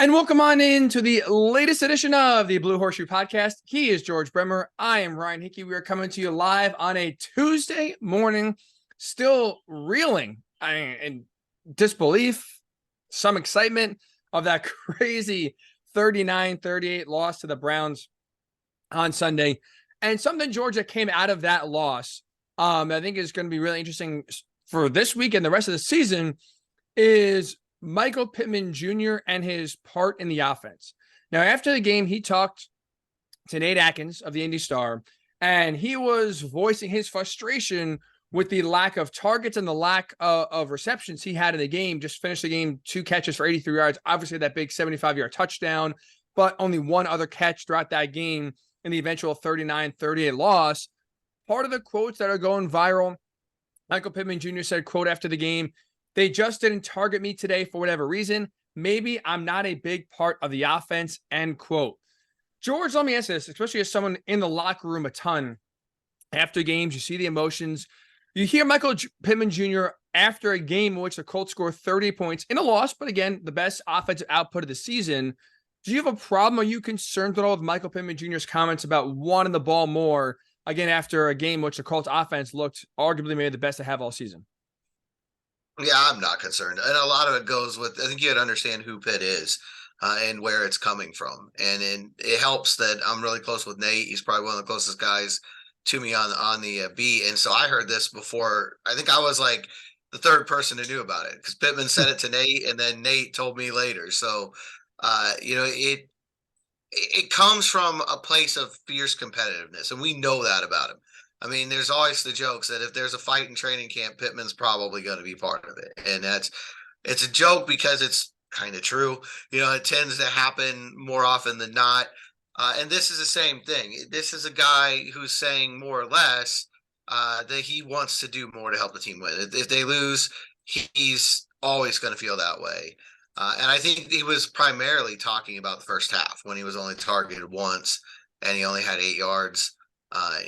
And welcome on into the latest edition of the Blue Horseshoe Podcast. He is George Bremer. I am Ryan Hickey. We are coming to you live on a Tuesday morning, still reeling in disbelief, some excitement of that crazy 39-38 loss to the Browns on Sunday. And something, Georgia, came out of that loss, I think is going to be really interesting for this week and the rest of the season, is Michael Pittman Jr. and his part in the offense. Now, after the game, he talked to Nate Atkins of the Indy Star, and he was voicing his frustration with the lack of targets and the lack of receptions he had in the game. Just finished the game, 2 catches for 83 yards. Obviously, that big 75-yard touchdown, but only one other catch throughout that game in the eventual 39-38 loss. Part of the quotes that are going viral, Michael Pittman Jr. said, quote, after the game, "They just didn't target me today for whatever reason. Maybe I'm not a big part of the offense," end quote. George, let me ask this, especially as someone in the locker room a ton. After games, you see the emotions. You hear Michael Pittman Jr. after a game in which the Colts score 30 points in a loss, but again, the best offensive output of the season. Do you have a problem? Are you concerned at all with Michael Pittman Jr.'s comments about wanting the ball more, again, after a game in which the Colts offense looked arguably maybe the best to have all season? Yeah, I'm not concerned. And a lot of it goes with, I think you got to understand who Pitt is and where it's coming from. And it helps that I'm really close with Nate. He's probably one of the closest guys to me on the beat. And so I heard this before. I think I was like the third person who knew about it because Pittman said it to Nate and then Nate told me later. So, it comes from a place of fierce competitiveness. And we know that about him. I mean, there's always the jokes that if there's a fight in training camp, Pittman's probably going to be part of it. And it's a joke because it's kind of true. It tends to happen more often than not. And this is the same thing. This is a guy who's saying more or less that he wants to do more to help the team win. If they lose, he's always going to feel that way. And I think he was primarily talking about the first half when he was only targeted once and he only had 8 yards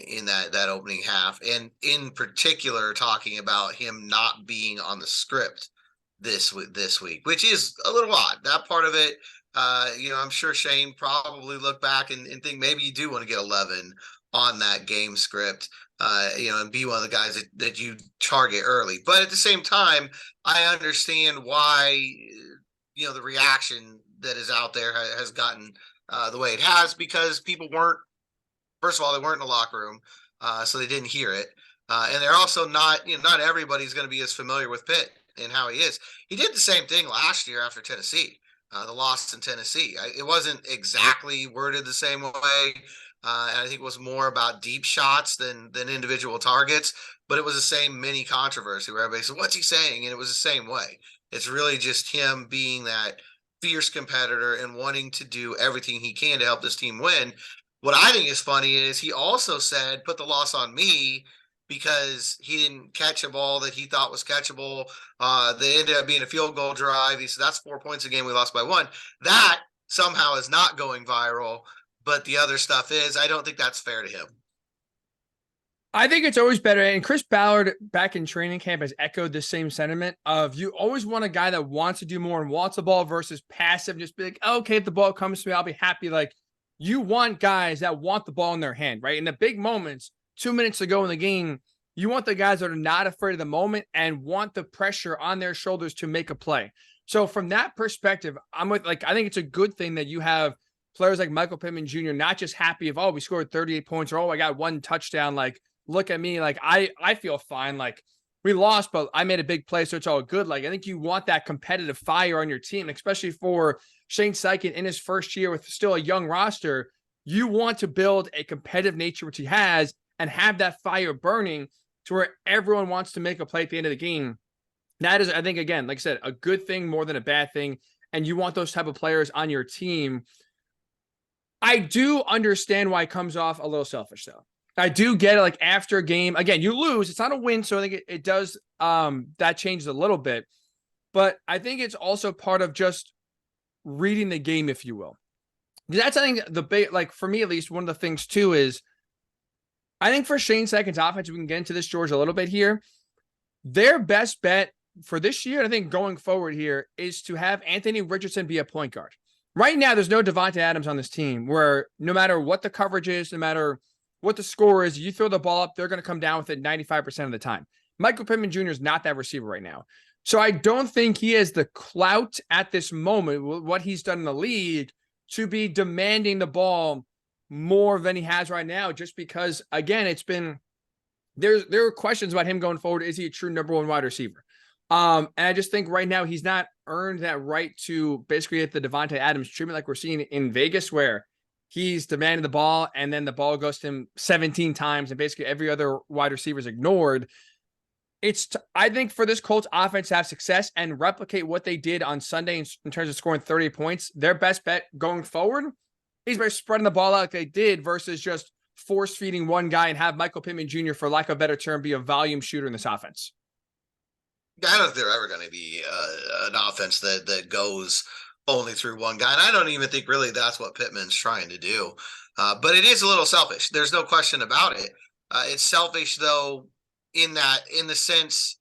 in that opening half, and in particular talking about him not being on the script this week, which is a little odd. That part of it, I'm sure Shane probably looked back and think maybe you do want to get 11 on that game script, and be one of the guys that you target early. But at the same time, I understand why, the reaction that is out there has gotten the way it has, because people weren't. First of all, they weren't in the locker room, so they didn't hear it. And they're also not, not everybody's going to be as familiar with Pitt and how he is. He did the same thing last year after Tennessee, the loss in Tennessee. It wasn't exactly worded the same way. And I think it was more about deep shots than individual targets. But it was the same mini controversy where everybody said, "What's he saying?" And it was the same way. It's really just him being that fierce competitor and wanting to do everything he can to help this team win. What I think is funny is he also said, "Put the loss on me," because he didn't catch a ball that he thought was catchable. They ended up being a field goal drive. He said, "That's 4 points a game. We lost by 1." That somehow is not going viral, but the other stuff is. I don't think that's fair to him. I think it's always better, and Chris Ballard back in training camp has echoed the same sentiment of you always want a guy that wants to do more and wants the ball versus passive, just be like, okay, if the ball comes to me, I'll be happy. Like, you want guys that want the ball in their hand, right? In the big moments, 2 minutes to go in the game, you want the guys that are not afraid of the moment and want the pressure on their shoulders to make a play. So from that perspective, I think it's a good thing that you have players like Michael Pittman Jr. not just happy of, oh, we scored 38 points or, oh, I got 1 touchdown. Like, look at me. Like, I feel fine. Like, we lost, but I made a big play, so it's all good. Like, I think you want that competitive fire on your team, especially for Shane Steichen in his first year with still a young roster. You want to build a competitive nature, which he has, and have that fire burning to where everyone wants to make a play at the end of the game. That is, I think, again, like I said, a good thing more than a bad thing. And you want those type of players on your team. I do understand why it comes off a little selfish, though. I do get it. Like, after a game, again, you lose. It's not a win, so I think it does. That changes a little bit. But I think it's also part of just reading the game, if you will. Because that's, I think, the big, like, for me at least, one of the things too is, I think for Shane Steichen's offense, we can get into this, George, a little bit here. Their best bet for this year, I think going forward here, is to have Anthony Richardson be a point guard. Right now, there's no Devontae Adams on this team where no matter what the coverage is, no matter what the score is, you throw the ball up, they're going to come down with it 95% of the time. Michael Pittman Jr. is not that receiver right now. So I don't think he has the clout at this moment, what he's done in the league, to be demanding the ball more than he has right now, just because, again, it's been there are questions about him going forward. Is he a true number one wide receiver? And I just think right now he's not earned that right to basically get the Devontae Adams treatment like we're seeing in Vegas, where he's demanding the ball and then the ball goes to him 17 times and basically every other wide receiver is ignored. I think for this Colts offense to have success and replicate what they did on Sunday in terms of scoring 30 points, their best bet going forward is by spreading the ball out like they did versus just force feeding one guy and have Michael Pittman Jr., for lack of a better term, be a volume shooter in this offense. I don't think they're ever going to be an offense that goes only through one guy. And I don't even think really that's what Pittman's trying to do. But it is a little selfish. There's no question about it. It's selfish, though, in the sense,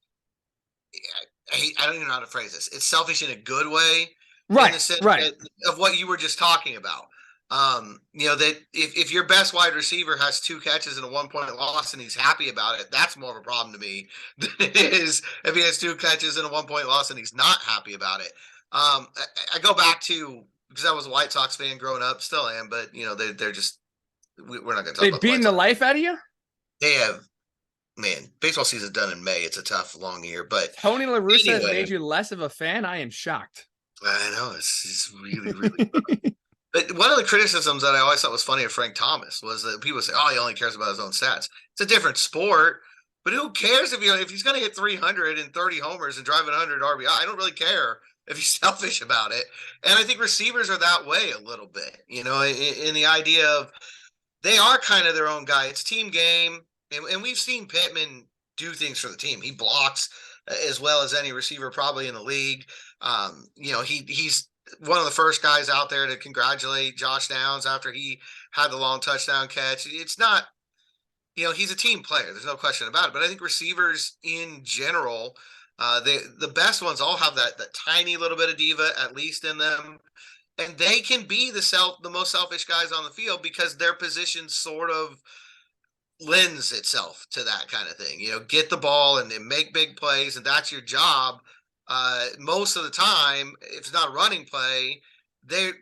I don't even know how to phrase this. It's selfish in a good way. Right, in the sense right. of what you were just talking about. That if your best wide receiver has 2 catches and a 1-point loss and he's happy about it, that's more of a problem to me than it is if he has 2 catches and a 1-point loss and he's not happy about it. I go back to, because I was a White Sox fan growing up, still am, but they're just, we're not going to talk about beating the life out of you. They have, man, baseball season's done in May. It's a tough, long year, but Tony La Russa has made you less of a fan. I am shocked. I know, it's really, really. But one of the criticisms that I always thought was funny of Frank Thomas was that people say, "Oh, he only cares about his own stats." It's a different sport, but who cares if he's going to hit 330 homers and drive 100 RBI? I don't really care if he's selfish about it. And I think receivers are that way a little bit, in the idea of they are kind of their own guy. It's a team game, and we've seen Pittman do things for the team. He blocks as well as any receiver probably in the league. He's one of the first guys out there to congratulate Josh Downs after he had the long touchdown catch. It's not, he's a team player. There's no question about it. But I think receivers in general, the best ones all have that tiny little bit of diva at least in them. And they can be the most selfish guys on the field because their position sort of lends itself to that kind of thing. Get the ball and make big plays, and that's your job. Most of the time, if it's not a running play, they're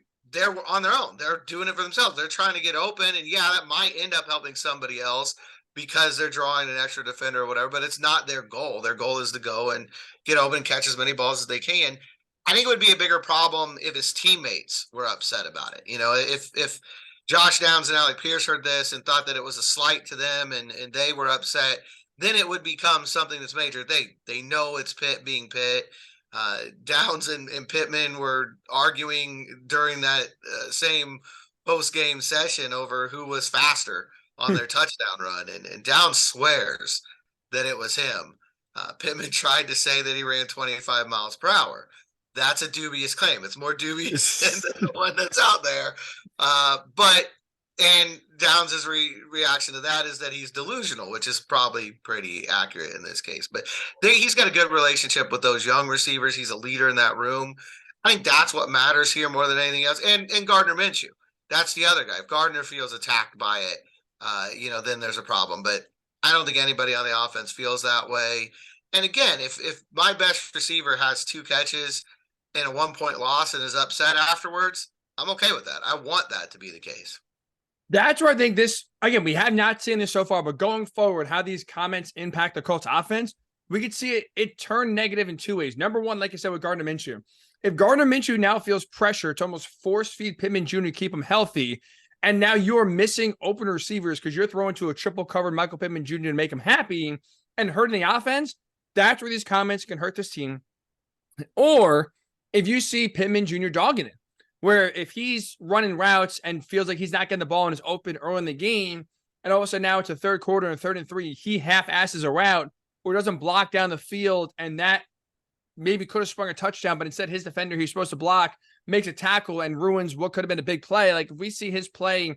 on their own. They're doing it for themselves. They're trying to get open, and that might end up helping somebody else because they're drawing an extra defender or whatever, but it's not their goal. Their goal is to go and get open, catch as many balls as they can. I think it would be a bigger problem if his teammates were upset about it. If Josh Downs and Alec Pierce heard this and thought that it was a slight to them and they were upset, then it would become something that's major. They know it's Pitt being Pitt. Downs and Pittman were arguing during that same post-game session over who was faster on their touchdown run, and Downs swears that it was him. Pittman tried to say that he ran 25 miles per hour. That's a dubious claim. It's more dubious than the one that's out there. And Downs' reaction to that is that he's delusional, which is probably pretty accurate in this case. But he's got a good relationship with those young receivers. He's a leader in that room. I think that's what matters here more than anything else. And Gardner Minshew, that's the other guy. If Gardner feels attacked by it, then there's a problem. But I don't think anybody on the offense feels that way. And again, if my best receiver has 2 catches and a 1-point loss and is upset afterwards, I'm okay with that. I want that to be the case. That's where I think this, again, we have not seen this so far, but going forward, how these comments impact the Colts offense, we could see it turn negative in 2 ways. Number one, like I said, with Gardner Minshew. If Gardner Minshew now feels pressure to almost force feed Pittman Jr. to keep him healthy, and now you're missing open receivers because you're throwing to a triple covered Michael Pittman Jr. to make him happy and hurting the offense, that's where these comments can hurt this team. Or if you see Pittman Jr. dogging it, where if he's running routes and feels like he's not getting the ball and is open early in the game, and all of a sudden now it's a third quarter and 3rd and 3, he half-asses a route or doesn't block down the field, and that maybe could have sprung a touchdown, but instead his defender he's supposed to block makes a tackle and ruins what could have been a big play. Like, if we see his play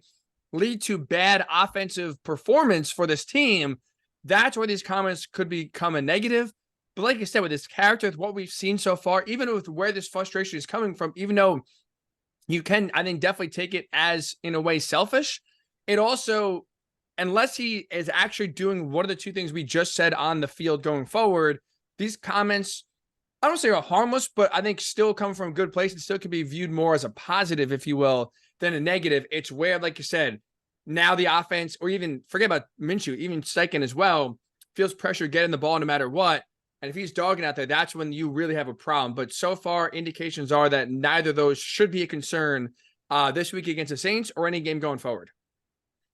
lead to bad offensive performance for this team, that's where these comments could become a negative. But like I said, with his character, with what we've seen so far, even with where this frustration is coming from, even though you can, I think, definitely take it as, in a way, selfish. It also, unless he is actually doing one of the two things we just said on the field going forward, these comments, I don't say are harmless, but I think still come from a good place and still can be viewed more as a positive, if you will, than a negative. It's where, like you said, now the offense, or even forget about Minshew, even Steichen as well, feels pressure getting the ball no matter what. And if he's dogging out there, that's when you really have a problem. But so far, indications are that neither of those should be a concern this week against the Saints or any game going forward.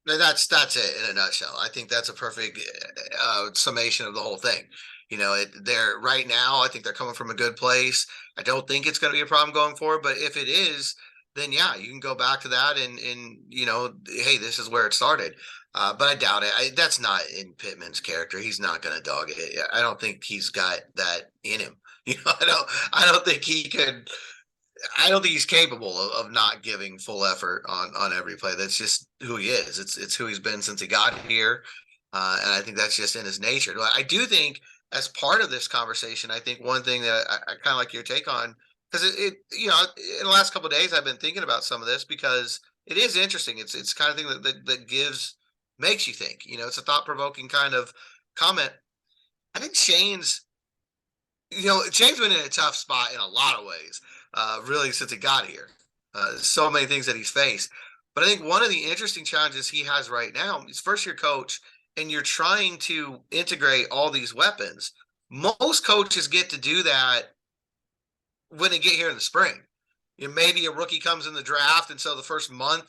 That's it in a nutshell. I think that's a perfect summation of the whole thing. They're right now, I think they're coming from a good place. I don't think it's going to be a problem going forward, but if it is, then yeah, you can go back to that and hey, this is where it started. But I doubt it. That's not in Pittman's character. He's not going to dog it. I don't think he's got that in him. I don't think he could. I don't think he's capable of not giving full effort on every play. That's just who he is. It's who he's been since he got here, and I think that's just in his nature. But I do think, as part of this conversation, I think one thing that I kind of like your take on, because in the last couple of days I've been thinking about some of this because it is interesting. It's kind of thing that makes you think. It's a thought provoking kind of comment. I think Shane's been in a tough spot in a lot of ways, really, since he got here. So many things that he's faced. But I think one of the interesting challenges he has right now, he's first-year coach, and you're trying to integrate all these weapons. Most coaches get to do that when they get here in the spring. Maybe a rookie comes in the draft, and so the first month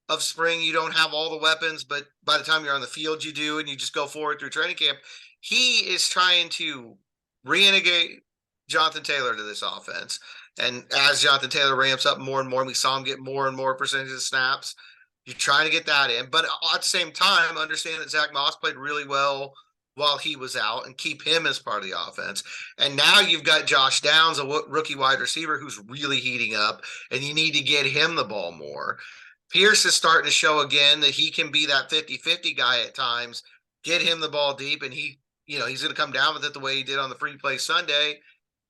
of spring, you don't have all the weapons, but by the time you're on the field, you do, and you just go forward through training camp. He is trying to reintegrate Jonathan Taylor to this offense. And as Jonathan Taylor ramps up more and more, we saw him get more and more percentage of snaps. You're trying to get that in. But at the same time, understand that Zach Moss played really well while he was out and keep him as part of the offense. And now you've got Josh Downs, a rookie wide receiver who's really heating up, and you need to get him the ball more. Pierce is starting to show again that he can be that 50-50 guy at times. Get him the ball deep, and he's going to come down with it the way he did on the free play Sunday.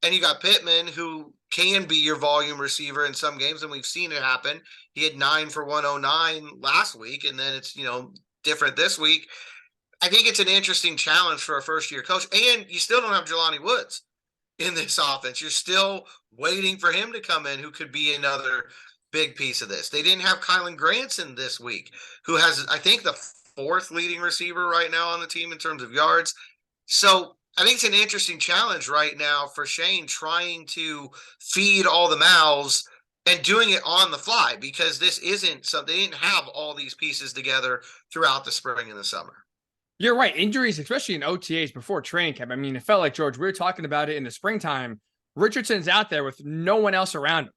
And you got Pittman, who can be your volume receiver in some games, and we've seen it happen. He had 9 for 109 last week, and then it's, different this week. I think it's an interesting challenge for a first-year coach. And you still don't have Jelani Woods in this offense. You're still waiting for him to come in, who could be another big piece of this. They didn't have Kylan Granson this week, who has, I think, the 4th leading receiver right now on the team in terms of yards. So I think it's an interesting challenge right now for Shane, trying to feed all the mouths and doing it on the fly, because this isn't something, they didn't have all these pieces together throughout the spring and the summer. You're right. Injuries, especially in OTAs before training camp. I mean, it felt like, George, we were talking about it in the springtime. Richardson's out there with no one else around him.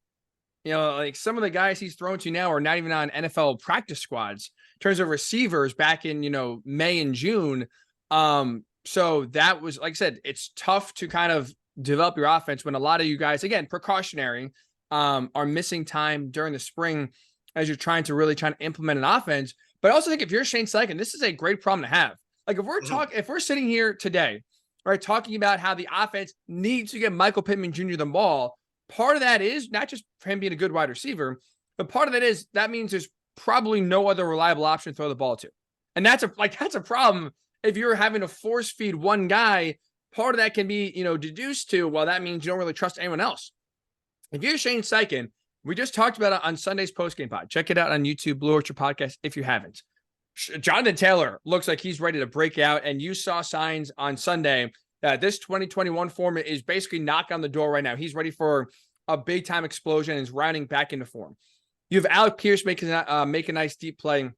Like some of the guys he's thrown to now are not even on NFL practice squads in terms of receivers back in, May and June. So that was, like I said, it's tough to kind of develop your offense when a lot of you guys, again, precautionary, are missing time during the spring as you're trying to implement an offense. But I also think if you're Shane Steichen, this is a great problem to have. Like if we're sitting here today, right, talking about how the offense needs to get Michael Pittman Jr. the ball, part of that is not just for him being a good wide receiver, but part of that means there's probably no other reliable option to throw the ball to. And that's a problem. If you're having to force feed one guy, part of that can be, deduced to, well, that means you don't really trust anyone else. If you're Shane Steichen, we just talked about it on Sunday's postgame pod. Check it out on YouTube, Blue Orchard Podcast, if you haven't. Jonathan Taylor looks like he's ready to break out, and you saw signs on Sunday that this 2021 form is basically knocking on the door right now. He's ready for a big-time explosion and is rounding back into form. You have Alec Pierce make a nice deep play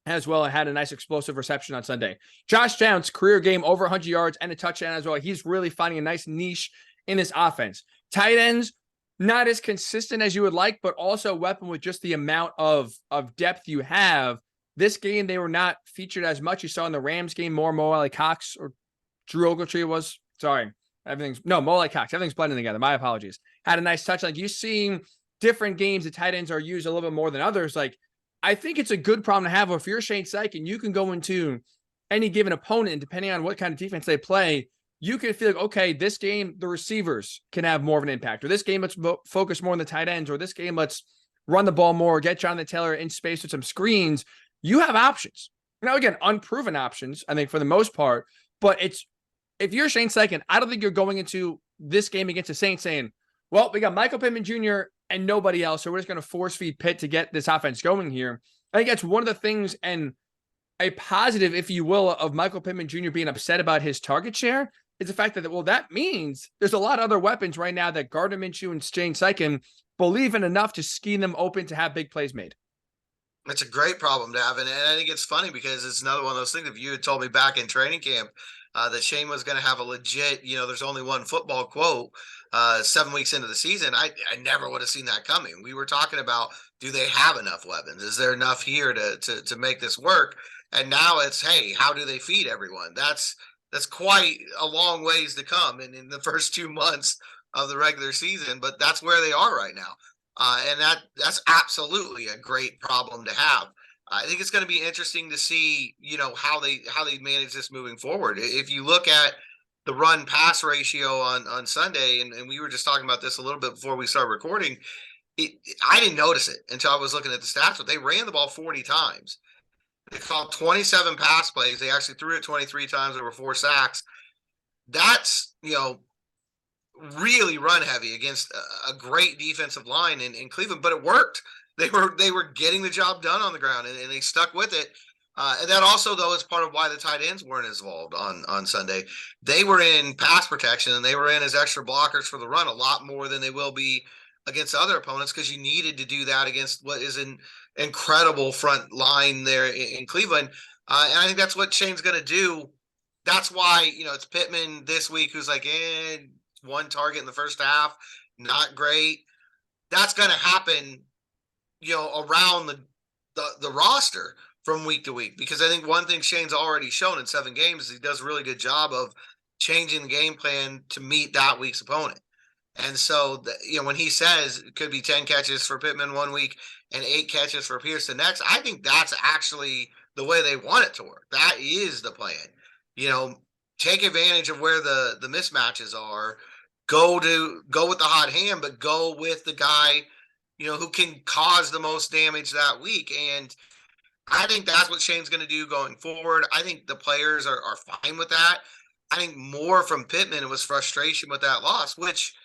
as well. Had a nice explosive reception on Sunday. Josh Downs, career game, over 100 yards and a touchdown as well. He's really finding a nice niche in this offense. Tight ends, not as consistent as you would like, but also a weapon with just the amount of depth you have. This game, they were not featured as much. You saw in the Rams game more Mo Ali Cox, or Drew Ogletree was. Sorry. Mo Ali Cox. Everything's blending together. My apologies. Had a nice touch. Like, you've seen different games, the tight ends are used a little bit more than others. Like, I think it's a good problem to have. If you're Shane Steichen, you can go into any given opponent, and depending on what kind of defense they play, you can feel like, okay, this game, the receivers can have more of an impact, or this game, let's focus more on the tight ends, or this game, let's run the ball more, get Jonathan Taylor in space with some screens, you have options. Now, again, unproven options, I think, for the most part. But if you're Shane Steichen, I don't think you're going into this game against the Saints saying, well, we got Michael Pittman Jr. and nobody else, so we're just going to force feed Pitt to get this offense going here. I think that's one of the things, and a positive, if you will, of Michael Pittman Jr. being upset about his target share is the fact that, well, that means there's a lot of other weapons right now that Gardner Minshew and Shane Steichen believe in enough to scheme them open to have big plays made. It's a great problem to have. And I think it's funny because it's another one of those things. If you had told me back in training camp that Shane was going to have a legit, there's only one football quote 7 weeks into the season, I never would have seen that coming. We were talking about, do they have enough weapons? Is there enough here to make this work? And now it's, hey, how do they feed everyone? That's quite a long ways to come in the first 2 months of the regular season, but that's where they are right now. And that's absolutely a great problem to have. I think it's going to be interesting to see, how they manage this moving forward. If you look at the run pass ratio on Sunday, and we were just talking about this a little bit before we started recording, I didn't notice it until I was looking at the stats, but they ran the ball 40 times. They called 27 pass plays. They actually threw it 23 times, over 4 sacks. That's, really run heavy against a great defensive line in Cleveland, but it worked. They were getting the job done on the ground, and they stuck with it. And that also, though, is part of why the tight ends weren't involved on Sunday. They were in pass protection, and they were in as extra blockers for the run a lot more than they will be against other opponents, because you needed to do that against what is an incredible front line there in Cleveland. And I think that's what Shane's going to do. That's why, it's Pittman this week who's like, 1 target in the first half, not great. That's going to happen, around the roster from week to week, because I think one thing Shane's already shown in 7 games is he does a really good job of changing the game plan to meet that week's opponent. And so, when he says it could be 10 catches for Pittman 1 week and 8 catches for Pierce the next, I think that's actually the way they want it to work. That is the plan. Take advantage of where the mismatches are. Go with the hot hand, but go with the guy, who can cause the most damage that week. And I think that's what Shane's going to do going forward. I think the players are fine with that. I think more from Pittman, it was frustration with that loss, which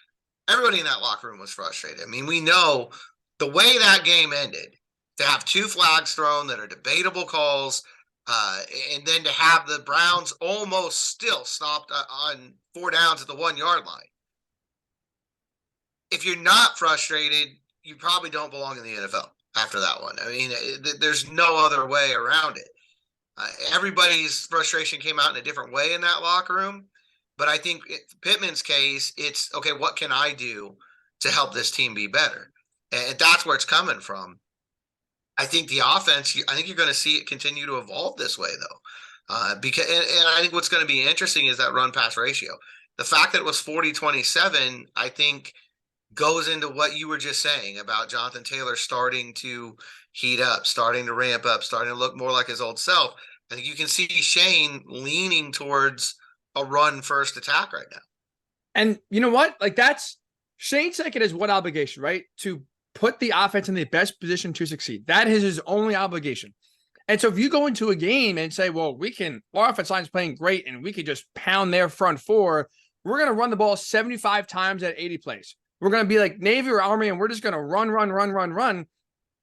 everybody in that locker room was frustrated. I mean, we know the way that game ended, to have 2 flags thrown that are debatable calls, and then to have the Browns almost still stopped on 4 downs at the 1 yard line. If you're not frustrated, you probably don't belong in the NFL after that one. I mean, there's no other way around it. Everybody's frustration came out in a different way in that locker room. But I think Pittman's case, it's, okay, what can I do to help this team be better? And that's where it's coming from. I think the offense, I think you're going to see it continue to evolve this way, though. Because I think what's going to be interesting is that run pass ratio. The fact that it was 40-27, I think, goes into what you were just saying about Jonathan Taylor starting to heat up, starting to ramp up, starting to look more like his old self. I think you can see Shane leaning towards a run first attack right now. And you know what? Like, that's Shane Steichen has what obligation, right? To put the offense in the best position to succeed. That is his only obligation. And so if you go into a game and say, well, our offense line is playing great and we could just pound their front 4, we're going to run the ball 75 times at 80 plays. We're going to be like Navy or Army, and we're just going to run.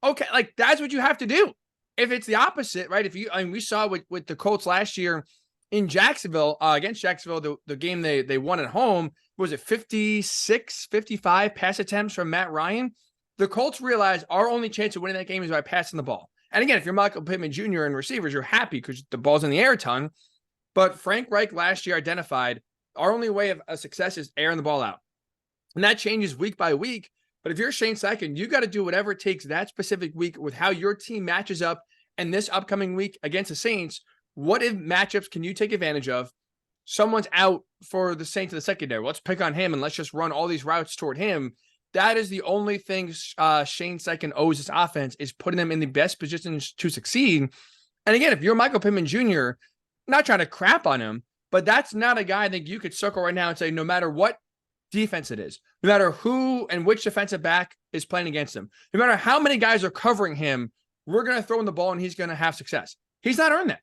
Okay, like, that's what you have to do. If it's the opposite, right? We saw with the Colts last year in Jacksonville, against Jacksonville, the game they won at home, was it 56, 55 pass attempts from Matt Ryan? The Colts realized our only chance of winning that game is by passing the ball. And again, if you're Michael Pittman Jr. and receivers, you're happy because the ball's in the air a ton. But Frank Reich last year identified our only way of success is airing the ball out. And that changes week by week. But if you're Shane Steichen, you got to do whatever it takes that specific week with how your team matches up. And this upcoming week against the Saints, what if matchups can you take advantage of? Someone's out for the Saints in the secondary. Let's pick on him and let's just run all these routes toward him. That is the only thing Shane Steichen owes his offense, is putting them in the best positions to succeed. And again, if you're Michael Pittman Jr., not trying to crap on him, but that's not a guy that you could circle right now and say, no matter what defense it is, no matter who and which defensive back is playing against him, no matter how many guys are covering him, we're going to throw him the ball and he's going to have success. He's not earned that.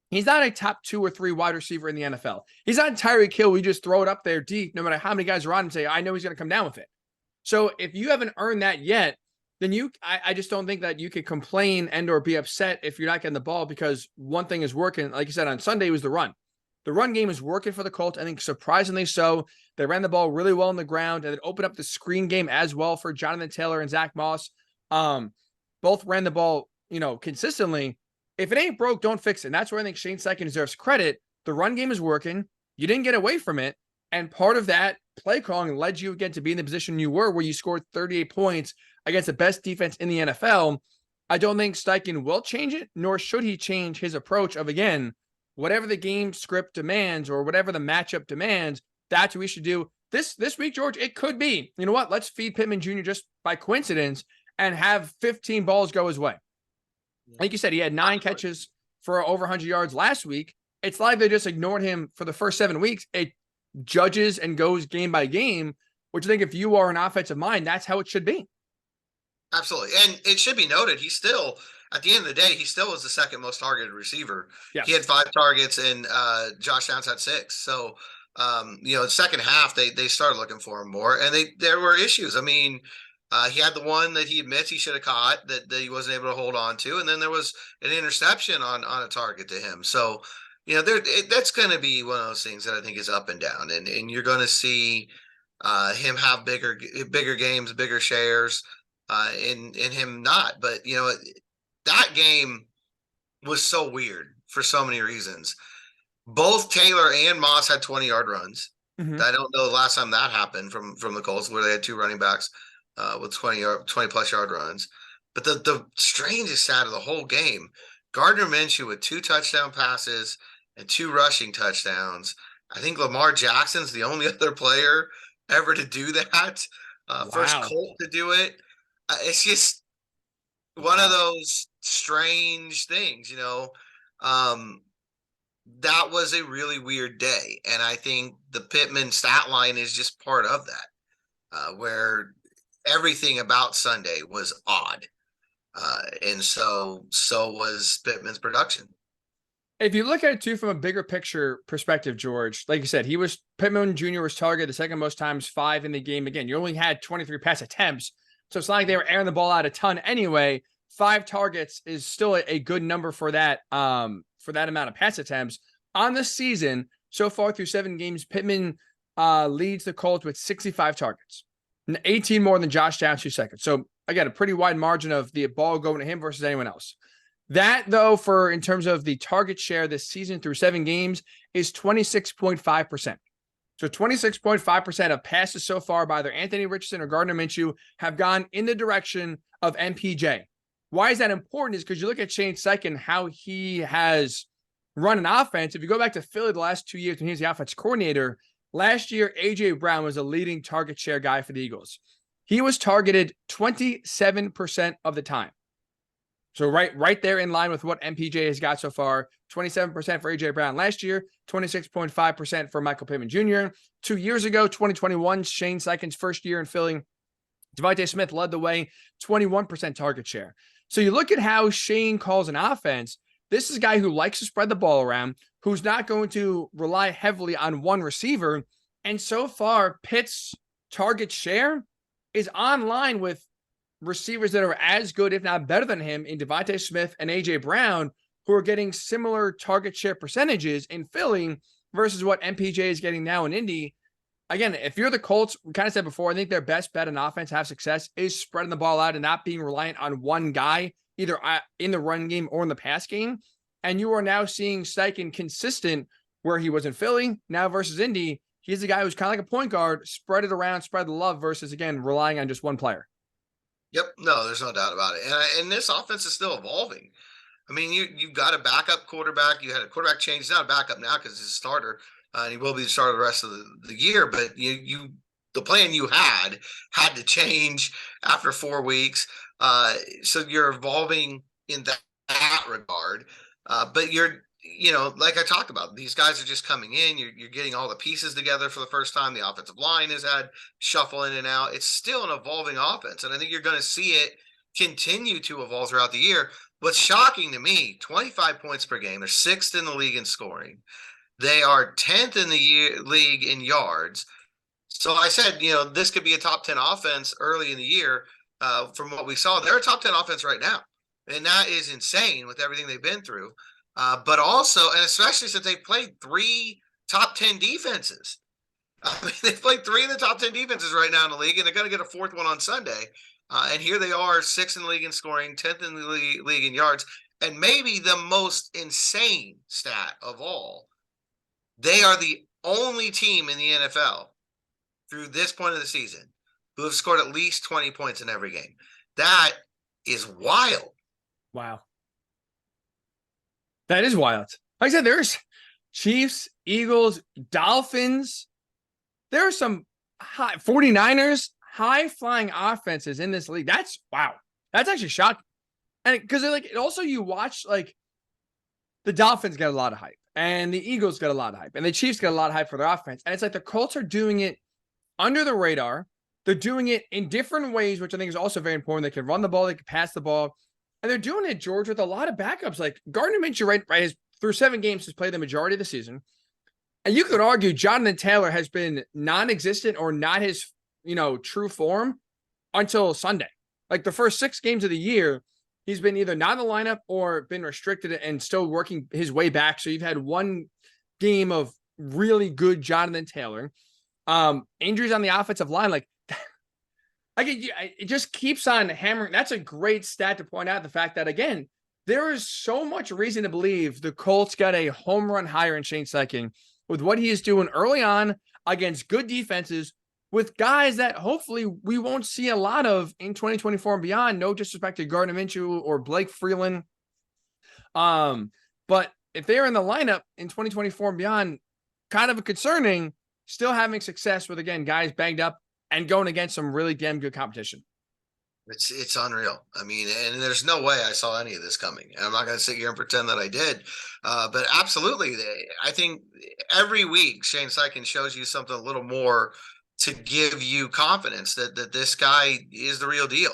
He's not a top 2 or 3 wide receiver in the NFL. He's not Tyreek Hill. We just throw it up there deep, no matter how many guys are on and say, I know he's going to come down with it. So if you haven't earned that yet, then I just don't think that you could complain and or be upset if you're not getting the ball, because one thing is working. Like you said, on Sunday was the run. The run game is working for the Colts. I think surprisingly so. They ran the ball really well on the ground, and it opened up the screen game as well for Jonathan Taylor and Zach Moss. Both ran the ball, consistently. If it ain't broke, don't fix it. And that's where I think Shane Steichen deserves credit. The run game is working. You didn't get away from it. And part of that play calling led you again to be in the position you were, where you scored 38 points against the best defense in the NFL. I don't think Steichen will change it, nor should he change his approach of, again, whatever the game script demands or whatever the matchup demands, that's what we should do. This week, George, it could be, you know what, let's feed Pittman Jr. just by coincidence and have 15 balls go his way. Like you said, he had 9 catches for over 100 yards last week. It's like they just ignored him for the first 7 weeks. It judges and goes game by game, which I think if you are an offensive mind, that's how it should be. Absolutely. And it should be noted, he still, at the end of the day, he still was the second most targeted receiver. Yes. He had 5 targets and Josh Downs had 6. So, the second half, they started looking for him more, and there were issues. I mean, he had the one that he admits he should have caught that he wasn't able to hold on to. And then there was an interception on a target to him. So, that's going to be one of those things that I think is up and down. And you're going to see him have bigger games, bigger shares, and him not. But, that game was so weird for so many reasons. Both Taylor and Moss had 20-yard runs. Mm-hmm. I don't know the last time that happened from the Colts, where they had 2 running backs with 20-plus yard runs. But the strangest side of the whole game, Gardner Minshew with 2 touchdown passes and 2 rushing touchdowns. I think Lamar Jackson's the only other player ever to do that. Wow. First Colt to do it. It's just one of those strange things, that was a really weird day. And I think the Pittman stat line is just part of that, where everything about Sunday was odd. And so was Pittman's production. If you look at it too from a bigger picture perspective, George, like you said, Pittman Jr. was targeted the second most times, 5 in the game. Again, you only had 23 pass attempts, so it's not like they were airing the ball out a ton anyway. 5 targets is still a good number for that amount of pass attempts on the season. So far through 7 games, Pittman leads the Colts with 65 targets, 18 more than Josh Downs, 2 seconds. So again, a pretty wide margin of the ball going to him versus anyone else. That, though, in terms of the target share this season through 7 games, is 26.5%. So 26.5% of passes so far by either Anthony Richardson or Gardner Minshew have gone in the direction of MPJ. Why is that important? Is because you look at Shane Steichen, how he has run an offense. If you go back to Philly the last 2 years when he was the offense coordinator, last year, A.J. Brown was a leading target share guy for the Eagles. He was targeted 27% of the time. So right there in line with what MPJ has got so far. 27% for A.J. Brown last year, 26.5% for Michael Pittman Jr. 2 years ago, 2021, Shane Steichen's first year in Philly, Devontae Smith led the way, 21% target share. So you look at how Shane calls an offense. This is a guy who likes to spread the ball around, who's not going to rely heavily on one receiver. And so far, Pitt's target share is on line with receivers that are as good, if not better than him, in Devontae Smith and A.J. Brown, who are getting similar target share percentages in Philly versus what MPJ is getting now in Indy. Again, if you're the Colts, we kind of said before, I think their best bet on offense to have success is spreading the ball out and not being reliant on one guy, either in the run game or in the pass game. And you are now seeing Steichen consistent where he was in Philly, now versus Indy. He's a guy who's kind of like a point guard, spread it around, spread the love versus, again, relying on just one player. Yep. No, there's no doubt about it. And this offense is still evolving. I mean, you've got a backup quarterback. You had a quarterback change. He's not a backup now because he's a starter, and he will be the starter the rest of the year. But the plan you had to change after 4 weeks. So you're evolving in that regard. But like I talked about, these guys are just coming in. You're getting all the pieces together for the first time. The offensive line has had shuffle in and out. It's still an evolving offense, and I think you're going to see it continue to evolve throughout the year. What's shocking to me, 25 points per game. They're 6th in the league in scoring. They are 10th in the league in yards. So I said, this could be a top 10 offense early in the year. From what we saw, they're a top 10 offense right now. And that is insane with everything they've been through. But also, and especially since they've played 3 top 10 defenses. I mean, they've played 3 of the top 10 defenses right now in the league, and they're going to get a 4th one on Sunday. And here they are, 6th in the league in scoring, 10th in the league in yards. And maybe the most insane stat of all, they are the only team in the NFL through this point of the season who have scored at least 20 points in every game. That is wild. Wow. That is wild. Like I said, there's Chiefs, Eagles, Dolphins. There are some 49ers, high-flying offenses in this league. That's wow. That's actually shocking. And because also you watch, the Dolphins get a lot of hype, and the Eagles get a lot of hype, and the Chiefs get a lot of hype for their offense. And it's like the Colts are doing it under the radar. They're doing it in different ways, which I think is also very important. They can run the ball, they can pass the ball. And they're doing it, George, with a lot of backups. Like Gardner Minshew, right, through 7 games, has played the majority of the season. And you could argue Jonathan Taylor has been non-existent or not his, true form until Sunday. Like the first 6 games of the year, he's been either not in the lineup or been restricted and still working his way back. So you've had 1 game of really good Jonathan Taylor. Injuries on the offensive line, it just keeps on hammering. That's a great stat to point out, the fact that, again, there is so much reason to believe the Colts got a home run hire in Shane Steichen with what he is doing early on against good defenses with guys that hopefully we won't see a lot of in 2024 and beyond. No disrespect to Gardner Minshew or Blake Freeland. But if they're in the lineup in 2024 and beyond, kind of concerning, still having success with, again, guys banged up and going against some really damn good competition. It's unreal. I mean, and there's no way I saw any of this coming. I'm not going to sit here and pretend that I did. But absolutely, I think every week Shane Steichen shows you something a little more to give you confidence that this guy is the real deal.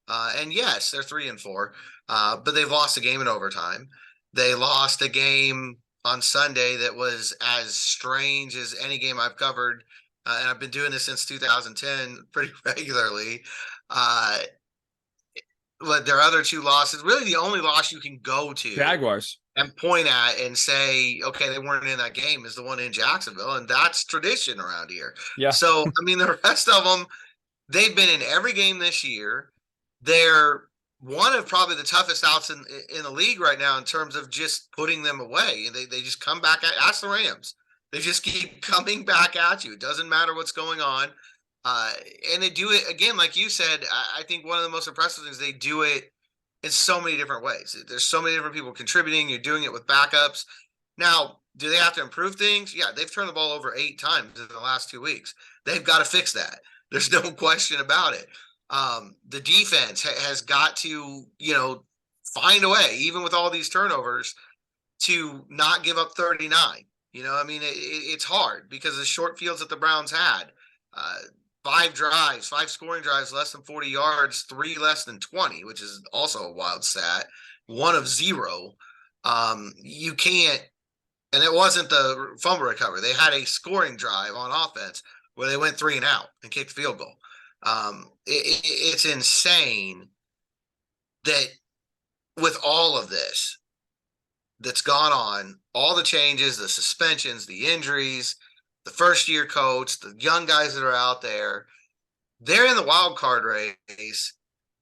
And yes, they're 3-4, but they've lost a game in overtime. They lost a game on Sunday that was as strange as any game I've covered. And I've been doing this since 2010 pretty regularly. But their other 2 losses, really the only loss you can go to Jaguars and point at and say, okay, they weren't in that game, is the one in Jacksonville. And that's tradition around here. Yeah. So, I mean, the rest of them, they've been in every game this year. They're one of probably the toughest outs in the league right now in terms of just putting them away. They just come back ask the Rams. They just keep coming back at you. It doesn't matter what's going on. And they do it, again, like you said, I think one of the most impressive things, they do it in so many different ways. There's so many different people contributing. You're doing it with backups. Now, do they have to improve things? Yeah, they've turned the ball over 8 times in the last 2 weeks. They've got to fix that. There's no question about it. The defense has got to, find a way, even with all these turnovers, to not give up 39. I mean, it's hard because of the short fields that the Browns had. 5 scoring drives, less than 40 yards, 3 less than 20, which is also a wild stat. 1 of 0. You can't, and it wasn't the fumble recovery. They had a scoring drive on offense where they went 3 and out and kicked the field goal. It's insane that with all of this that's gone on, all the changes, the suspensions, the injuries, the first-year coach, the young guys that are out there, they're in the wild card race.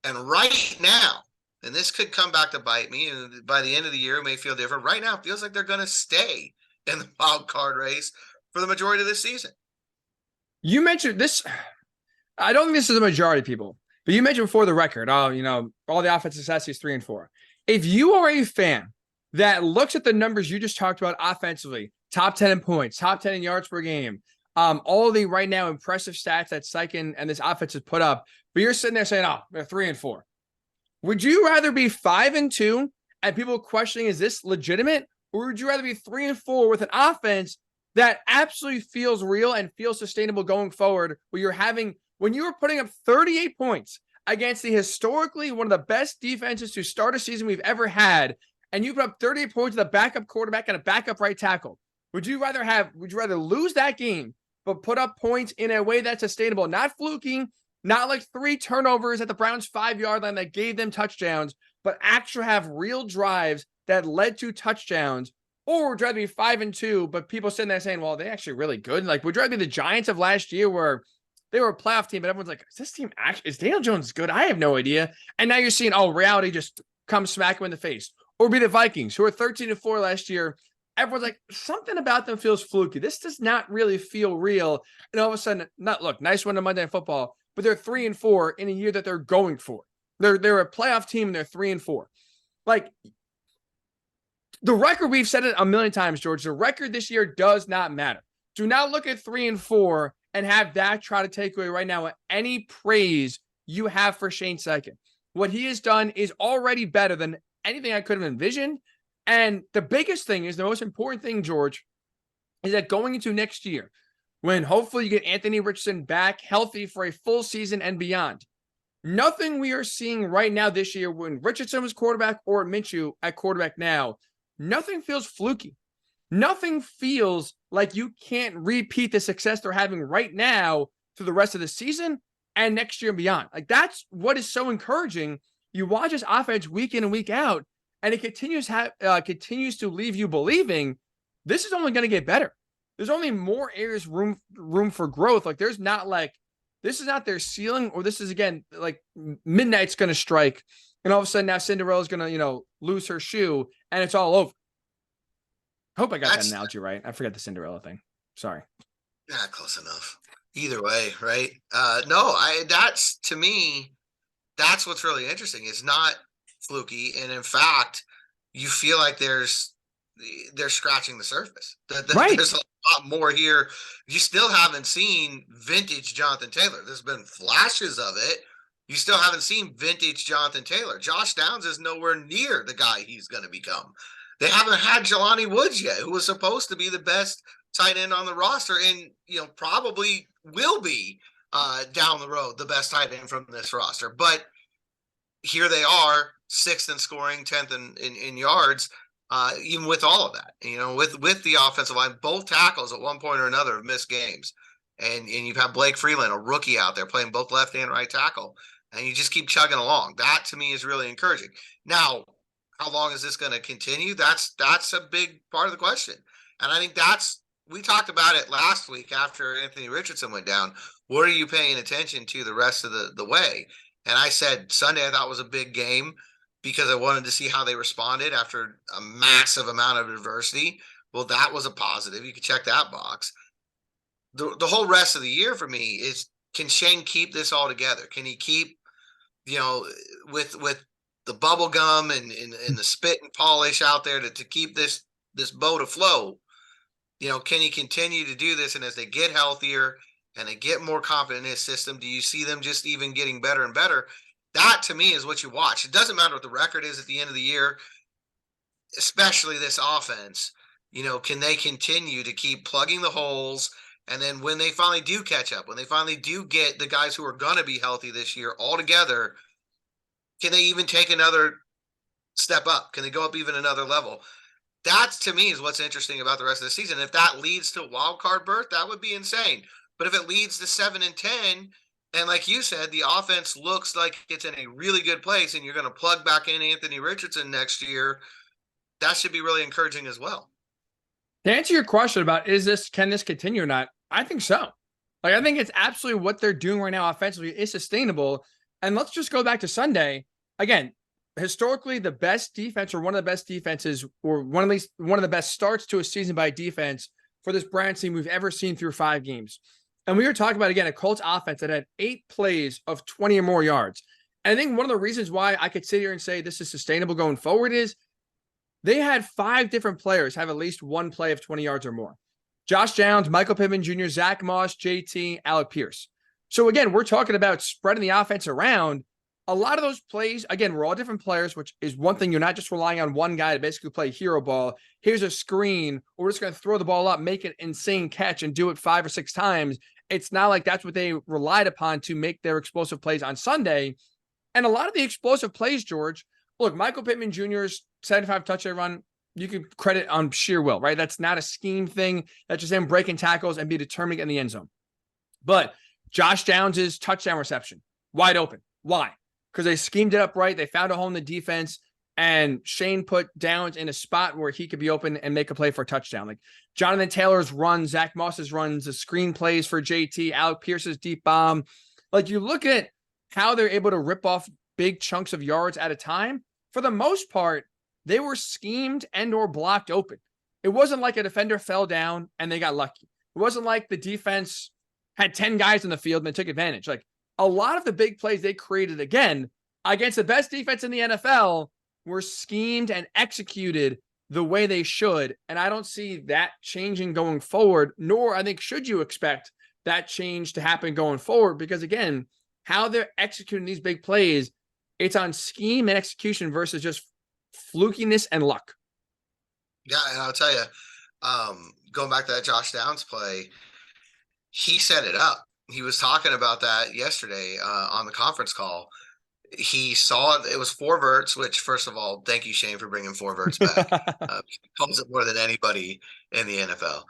And right now, and this could come back to bite me, and by the end of the year, it may feel different. Right now, it feels like they're going to stay in the wild card race for the majority of this season. You mentioned this. I don't think this is a majority of people, but you mentioned before the record, all the offensive stats is 3-4. If you are a fan that looks at the numbers you just talked about offensively, top 10 in points, top 10 in yards per game, all the right now impressive stats that Steichen and this offense has put up, but you're sitting there saying, oh, they're 3-4. Would you rather be 5-2 and people questioning, is this legitimate? Or would you rather be 3-4 with an offense that absolutely feels real and feels sustainable going forward, when you were putting up 38 points against the historically one of the best defenses to start a season we've ever had, and you put up 38 points with a backup quarterback and a backup right tackle? Would you rather lose that game, but put up points in a way that's sustainable, not fluky, not like 3 turnovers at the Browns' 5-yard line that gave them touchdowns, but actually have real drives that led to touchdowns? Or would you rather be 5-2, but people sitting there saying, well, they're actually really good? Like, would you rather be the Giants of last year where they were a playoff team, but everyone's like, is Daniel Jones good? I have no idea. And now you're seeing, reality just come smack him in the face. Or be the Vikings, who were 13-4 last year. Everyone's like, something about them feels fluky. This does not really feel real. And all of a sudden, nice win on Monday Night Football, but they're 3-4 in a year that they're going for. They're a playoff team and they're 3-4. Like, the record, we've said it a million times, George, the record this year does not matter. Do not look at 3-4 and have that try to take away right now any praise you have for Shane Steichen. What he has done is already better than anything I could have envisioned. And the biggest thing is, the most important thing, George, is that going into next year, when hopefully you get Anthony Richardson back healthy for a full season and beyond, nothing we are seeing right now this year, when Richardson was quarterback or Minshew at quarterback now, nothing feels fluky. Nothing feels like you can't repeat the success they're having right now through the rest of the season and next year and beyond. Like, that's what is so encouraging. You watch this offense week in and week out, and it continues to leave you believing this is only going to get better. There's only more areas room for growth. Like, this is not their ceiling, or this is, again, like midnight's going to strike, and all of a sudden now Cinderella's going to, lose her shoe, and it's all over. I hope I got that analogy right. I forgot the Cinderella thing. Sorry. Yeah, close enough. Either way, right? To me, that's what's really interesting. It's not fluky, and in fact, you feel like they're scratching the surface. Right. There's a lot more here. You still haven't seen vintage Jonathan Taylor. There's been flashes of it. You still haven't seen vintage Jonathan Taylor. Josh Downs is nowhere near the guy he's going to become. They haven't had Jelani Woods yet, who was supposed to be the best tight end on the roster, and probably will be down the road the best tight end from this roster. But here they are, 6th in scoring, 10th in yards, even with all of that. With the offensive line, both tackles at one point or another have missed games, and you've had Blake Freeland, a rookie, out there playing both left and right tackle, and you just keep chugging along. That to me is really encouraging. Now, how long is this going to continue? That's a big part of the question. And I think we talked about it last week after Anthony Richardson went down. What are you paying attention to the rest of the way? And I said Sunday I thought was a big game because I wanted to see how they responded after a massive amount of adversity. Well, that was a positive. You can check that box. The whole rest of the year for me is, can Shane keep this all together? Can he keep, with the bubble gum and the spit and polish out there to keep this boat afloat? Can he continue to do this? And as they get healthier and they get more confident in his system, do you see them just even getting better and better? That to me is what you watch. It doesn't matter what the record is at the end of the year, especially this offense. Can they continue to keep plugging the holes? And then when they finally do catch up, when they finally do get the guys who are going to be healthy this year all together, can they even take another step up? Can they go up even another level? That, to me, is what's interesting about the rest of the season. If that leads to a wild card berth, that would be insane. But if it leads to 7-10, and like you said, the offense looks like it's in a really good place, and you're going to plug back in Anthony Richardson next year, that should be really encouraging as well. To answer your question about can this continue or not, I think so. Like, I think it's absolutely what they're doing right now offensively is sustainable. And let's just go back to Sunday. Again, historically, the best defense, or one of the best defenses, or one of the best starts to a season by defense for this Browns team we've ever seen through 5 games. And we were talking about, again, a Colts offense that had 8 plays of 20 or more yards. And I think one of the reasons why I could sit here and say this is sustainable going forward is they had 5 different players have at least 1 play of 20 yards or more. Josh Downs, Michael Pittman Jr., Zach Moss, JT, Alec Pierce. So again, we're talking about spreading the offense around. a lot of those plays, again, we're all different players, which is one thing. You're not just relying on one guy to basically play hero ball. Here's a screen. We're just going to throw the ball up, make an insane catch, and do it 5 or 6 times. It's not like that's what they relied upon to make their explosive plays on Sunday. And a lot of the explosive plays, George, look, Michael Pittman Jr.'s 75 touchdown run, you could credit on sheer will, right? That's not a scheme thing. That's just him breaking tackles and be determined in the end zone. But Josh Downs' touchdown reception, wide open. Why? Because they schemed it up right. They found a hole in the defense, and Shane put Downs in a spot where he could be open and make a play for a touchdown. Like Jonathan Taylor's run, Zach Moss's runs, the screen plays for JT, Alec Pierce's deep bomb. Like you look at how they're able to rip off big chunks of yards at a time. For the most part, they were schemed and or blocked open. It wasn't like a defender fell down and they got lucky. It wasn't like the defense had 10 guys in the field and they took advantage. Like a lot of the big plays they created, again, against the best defense in the NFL, were schemed and executed the way they should. And I don't see that changing going forward, nor I think should you expect that change to happen going forward, because again, how they're executing these big plays, it's on scheme and execution versus just flukiness and luck. Yeah, and I'll tell you, going back to that Josh Downs play, he set it up. He was talking about that yesterday on the conference call. He saw it was 4 verts, which, first of all, thank you, Shane, for bringing 4 verts back. He calls it more than anybody in the NFL.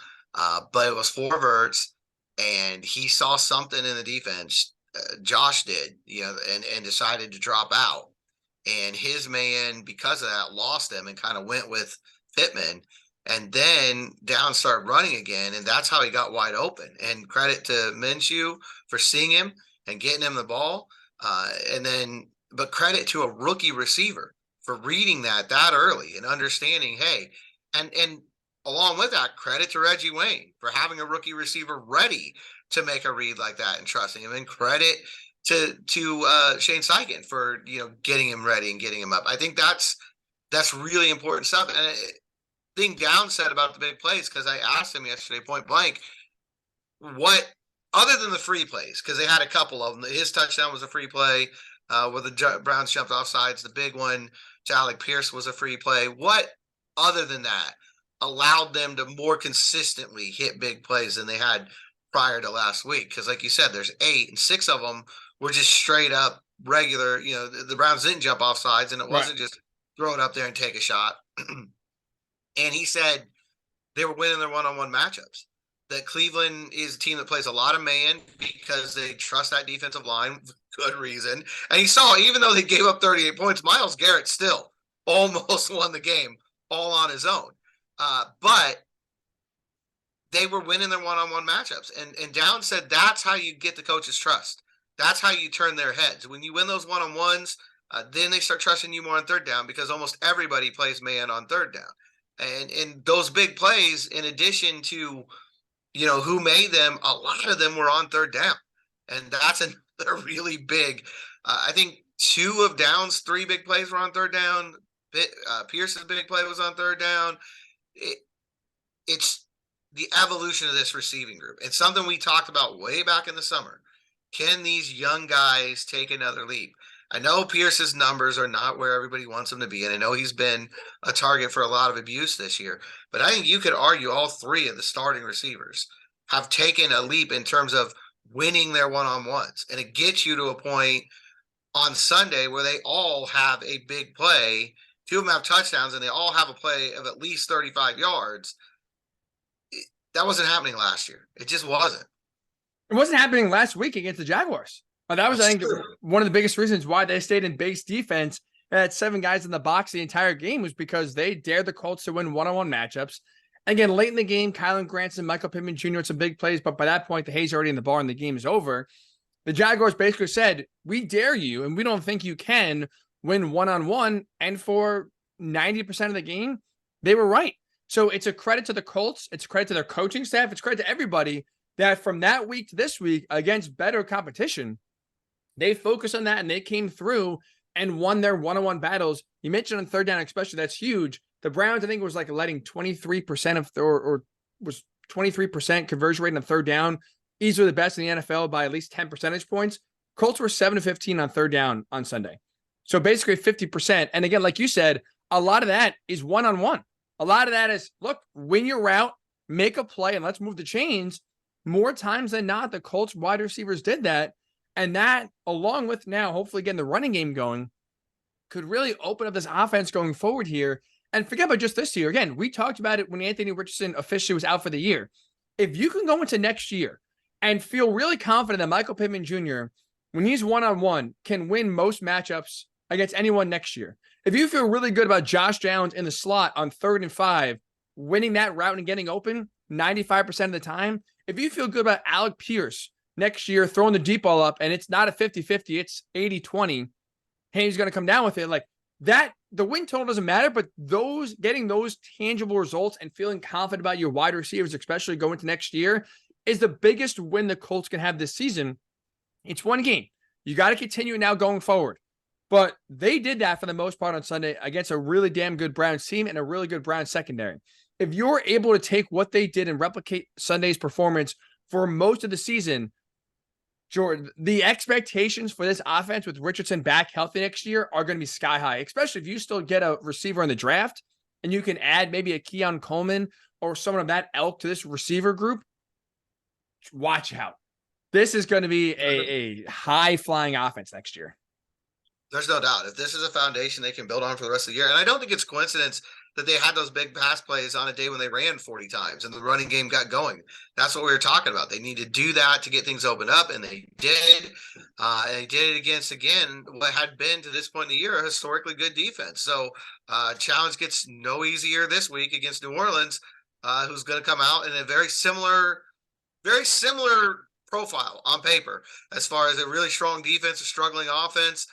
But it was 4 verts, and he saw something in the defense. Josh did, and decided to drop out. And his man, because of that, lost him and kind of went with Pittman. And then Downs started running again, and that's how he got wide open. And credit to Minshew for seeing him and getting him the ball. But credit to a rookie receiver for reading that early and understanding, hey, and along with that, credit to Reggie Wayne for having a rookie receiver ready to make a read like that and trusting him, and credit to Shane Steichen for getting him ready and getting him up. I think that's really important stuff. And thing Downs said about the big plays, because I asked him yesterday point blank, what other than the free plays, because they had a couple of them. His touchdown was a free play where the Browns jumped off sides. The big one to Alec Pierce was a free play. What other than that allowed them to more consistently hit big plays than they had prior to last week? Because like you said, there's 8, and 6 of them were just straight up regular. The Browns didn't jump off sides, and it wasn't just throw it up there and take a shot. And he said they were winning their one-on-one matchups. That Cleveland is a team that plays a lot of man because they trust that defensive line. Good reason. And he saw, even though they gave up 38 points, Myles Garrett still almost won the game all on his own. But they were winning their one-on-one matchups. And Downs said that's how you get the coach's trust. That's how you turn their heads. When you win those one-on-ones, then they start trusting you more on third down, because almost everybody plays man on third down. And those big plays, in addition to, who made them, a lot of them were on third down. And that's another really big, I think 2 of Downs' 3 big plays were on third down. Pierce's big play was on third down. It's the evolution of this receiving group. It's something we talked about way back in the summer. Can these young guys take another leap? I know Pierce's numbers are not where everybody wants him to be, and I know he's been a target for a lot of abuse this year, but I think you could argue all 3 of the starting receivers have taken a leap in terms of winning their one-on-ones. And it gets you to a point on Sunday where they all have a big play. 2 of them have touchdowns, and they all have a play of at least 35 yards. That wasn't happening last year. It just wasn't. It wasn't happening last week against the Jaguars. That was, I think, one of the biggest reasons why they stayed in base defense and had 7 guys in the box the entire game, was because they dared the Colts to win one-on-one matchups. Again, late in the game, Kylan Granson, Michael Pittman Jr. had some big plays, but by that point, the hay's already in the bar and the game is over. The Jaguars basically said, we dare you, and we don't think you can win one-on-one. And for 90% of the game, they were right. So it's a credit to the Colts. It's a credit to their coaching staff. It's credit to everybody that from that week to this week, against better competition, they focused on that and they came through and won their one-on-one battles. You mentioned on third down, especially, that's huge. The Browns, I think, was like letting 23% of, or was 23% conversion rate on third down. Easily the best in the NFL by at least 10 percentage points. Colts were 7-15 on third down on Sunday. So basically 50%. And again, like you said, a lot of that is one-on-one. A lot of that is, look, win your route, make a play, and let's move the chains. More times than not, the Colts wide receivers did that. And that, along with now hopefully getting the running game going, could really open up this offense going forward here. And forget about just this year. Again, we talked about it when Anthony Richardson officially was out for the year. If you can go into next year and feel really confident that Michael Pittman Jr., when he's one-on-one, can win most matchups against anyone next year. If you feel really good about Josh Downs in the slot on 3rd and 5, winning that route and getting open 95% of the time, if you feel good about Alec Pierce next year throwing the deep ball up and it's not a 50-50, it's 80-20, hey, he's going to come down with it. Like that, the win total doesn't matter, but getting those tangible results and feeling confident about your wide receivers, especially going into next year, is the biggest win the Colts can have this season. It's one game. You got to continue now going forward. But they did that for the most part on Sunday against a really damn good Browns team and a really good Browns secondary. If you're able to take what they did and replicate Sunday's performance for most of the season, Jordan, the expectations for this offense with Richardson back healthy next year are going to be sky high, especially if you still get a receiver in the draft and you can add maybe a Keon Coleman or someone of that ilk to this receiver group. Watch out. This is going to be a high-flying offense next year. There's no doubt. If this is a foundation they can build on for the rest of the year, and I don't think it's coincidence that they had those big pass plays on a day when they ran 40 times and the running game got going. That's what we were talking about. They need to do that to get things opened up, and they did. And they did it against, again, what had been to this point in the year a historically good defense. So challenge gets no easier this week against New Orleans, who's going to come out in a very similar profile on paper as far as a really strong defense, a struggling offense.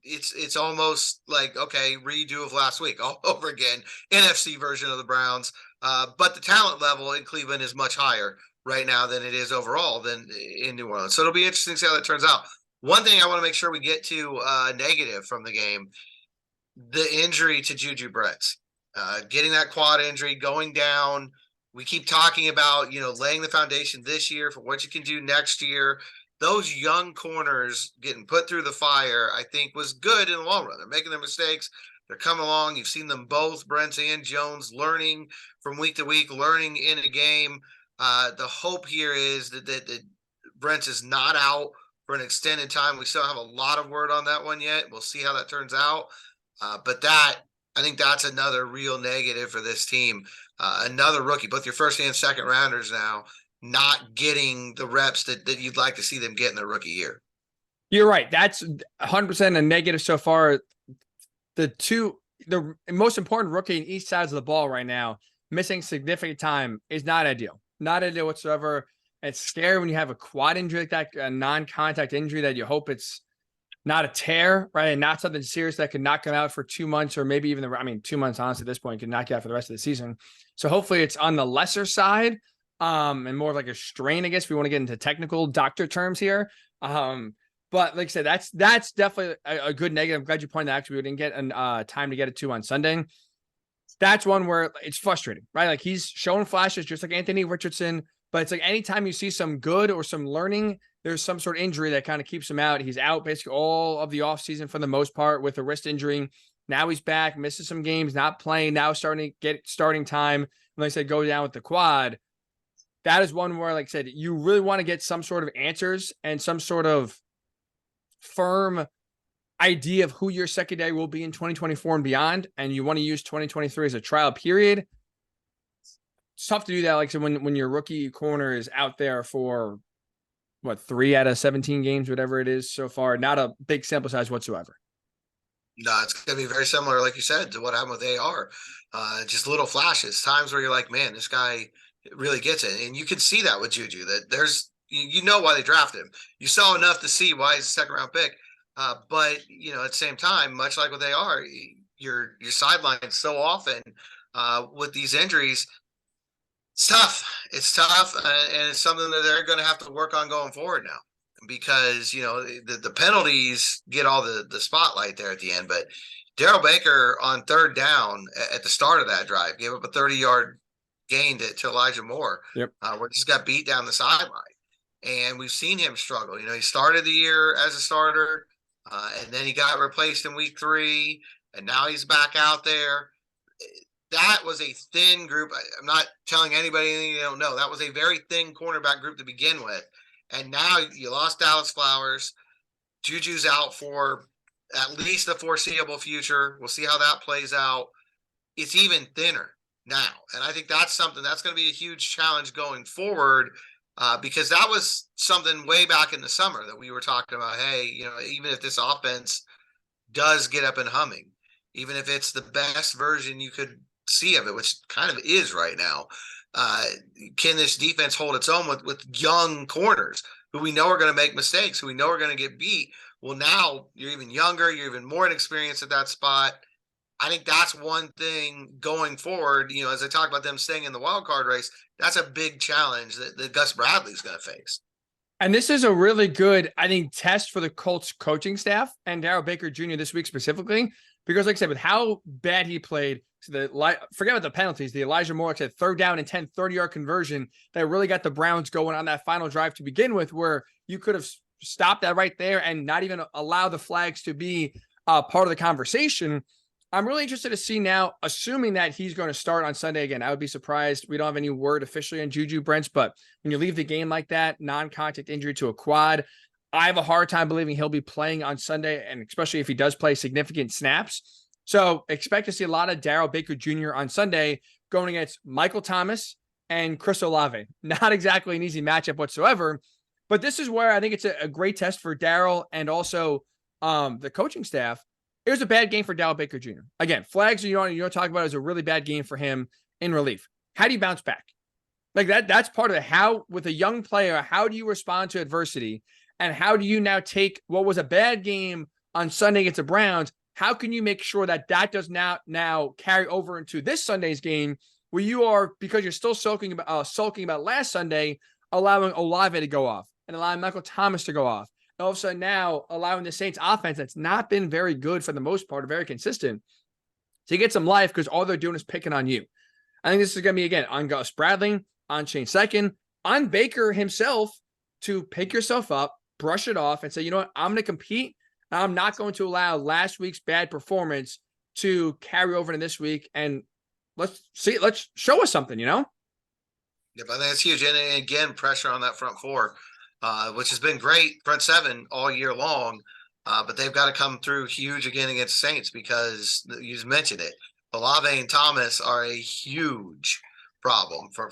It's almost like, okay, redo of last week all over again, NFC version of the Browns. But the talent level in Cleveland is much higher right now than it is overall than in New Orleans. So it'll be interesting to see how that turns out. One thing I want to make sure we get to negative from the game, the injury to Juju Brents, getting that quad injury, going down. We keep talking about, laying the foundation this year for what you can do next year. Those young corners getting put through the fire, I think, was good in the long run. They're making their mistakes. They're coming along. You've seen them both, Brents and Jones, learning from week to week, learning in a game. The hope here is that Brents is not out for an extended time. We still have a lot of word on that one yet. We'll see how that turns out. But I think that's another real negative for this team. Another rookie, both your first and second rounders now, not getting the reps that you'd like to see them get in their rookie year. You're right. That's 100% a negative so far. The most important rookie in each sides of the ball right now, missing significant time is not ideal. Not ideal whatsoever. It's scary when you have a quad injury like that, a non-contact injury that you hope it's not a tear, right? And not something serious that could knock him out for 2 months or maybe even 2 months, honestly, at this point, could knock you out for the rest of the season. So hopefully it's on the lesser side. And more of like a strain, I guess, if we want to get into technical doctor terms here. But like I said, that's definitely a good negative. I'm glad you pointed that out because we didn't get time to get it to on Sunday. That's one where it's frustrating, right? Like he's showing flashes just like Anthony Richardson, but it's like anytime you see some good or some learning, there's some sort of injury that kind of keeps him out. He's out basically all of the offseason for the most part with a wrist injury. Now he's back, misses some games, not playing, now starting to get starting time. And like I said, go down with the quad. That is one where, like I said, you really want to get some sort of answers and some sort of firm idea of who your secondary will be in 2024 and beyond. And you want to use 2023 as a trial period. It's tough to do that. Like I said, when your rookie corner is out there for 3 out of 17 games, whatever it is so far, not a big sample size whatsoever. No, it's going to be very similar, like you said, to what happened with AR. Just little flashes, times where you're like, man, this guy really gets it. And you can see that with Juju, that there's, why they drafted him. You saw enough to see why he's a second round pick. But, at the same time, much like what they are, you're sidelined so often with these injuries. It's tough. And it's something that they're going to have to work on going forward now because, the penalties get all the spotlight there at the end. But Darrell Baker on third down at the start of that drive gave up a 30-yard gain to Elijah Moore, yep. Where he just got beat down the sideline. And we've seen him struggle. He started the year as a starter, and then he got replaced in week 3, and now he's back out there. That was a thin group. I'm not telling anybody anything you don't know. That was a very thin cornerback group to begin with. And now you lost Dallas Flowers. Juju's out for at least the foreseeable future. We'll see how that plays out. It's even thinner now. And I think that's something that's going to be a huge challenge going forward, because that was something way back in the summer that we were talking about. Hey, even if this offense does get up and humming, even if it's the best version you could see of it, which kind of is right now, can this defense hold its own with young corners who we know are going to make mistakes, who we know are going to get beat? Well, now you're even younger, you're even more inexperienced at that spot. I think that's one thing going forward. As I talk about them staying in the wild card race, that's a big challenge that Gus Bradley's going to face. And this is a really good, I think, test for the Colts coaching staff and Darrell Baker Jr. this week specifically, because like I said, with how bad he played, forget about the penalties, the Elijah Moore said 3rd down and 10 30-yard conversion that really got the Browns going on that final drive to begin with, where you could have stopped that right there and not even allow the flags to be part of the conversation. I'm really interested to see now, assuming that he's going to start on Sunday again. I would be surprised. We don't have any word officially on Juju, Brents, but when you leave the game like that, non-contact injury to a quad, I have a hard time believing he'll be playing on Sunday, and especially if he does play significant snaps. So expect to see a lot of Darrell Baker Jr. on Sunday going against Michael Thomas and Chris Olave. Not exactly an easy matchup whatsoever, but this is where I think it's a great test for Darrell and also the coaching staff. It was a bad game for Darrell Baker Jr. Again, flags you don't talk about, is a really bad game for him in relief. How do you bounce back? Like that's part of it. How, with a young player, how do you respond to adversity? And how do you now take what was a bad game on Sunday against the Browns? How can you make sure that does now carry over into this Sunday's game, where you are, because you're still sulking about last Sunday, allowing Olave to go off and allowing Michael Thomas to go off? And all of a sudden now allowing the Saints offense that's not been very good for the most part, or very consistent, to get some life, because all they're doing is picking on you. I think this is going to be, again, on Gus Bradley, on Shane Steichen, on Baker himself, to pick yourself up, brush it off, and say, you know what, I'm going to compete. And I'm not going to allow last week's bad performance to carry over to this week. And let's show us something, Yeah, but I think it's huge. And again, pressure on that front 4. Which has been great, front 7 all year long, but they've got to come through huge again against Saints, because you mentioned it. Olave and Thomas are a huge problem for